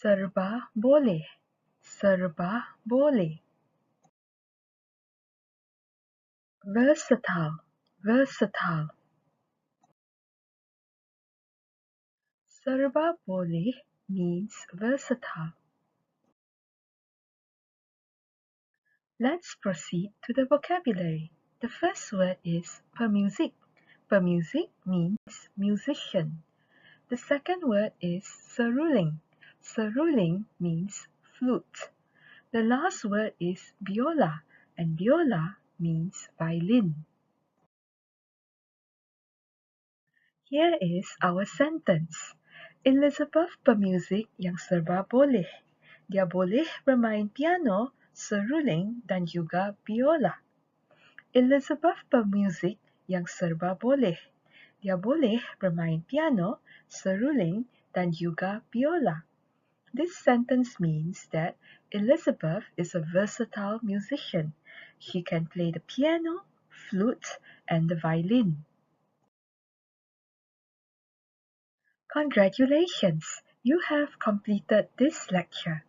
Serba boleh. Serba boleh. Versatile. Versatile. Serba boleh means versatile. Let's proceed to the vocabulary. The first word is pemuzik. Pemuzik means musician. The second word is seruling. Seruling means flute. The last word is biola, and biola means violin. Here is our sentence. Elizabeth pemuzik yang serba boleh. Dia boleh bermain piano, seruling dan juga biola. Elizabeth pemuzik yang serba boleh. Dia boleh bermain piano, seruling dan juga biola. This sentence means that Elizabeth is a versatile musician. She can play the piano, flute, and the violin. Congratulations! You have completed this lecture.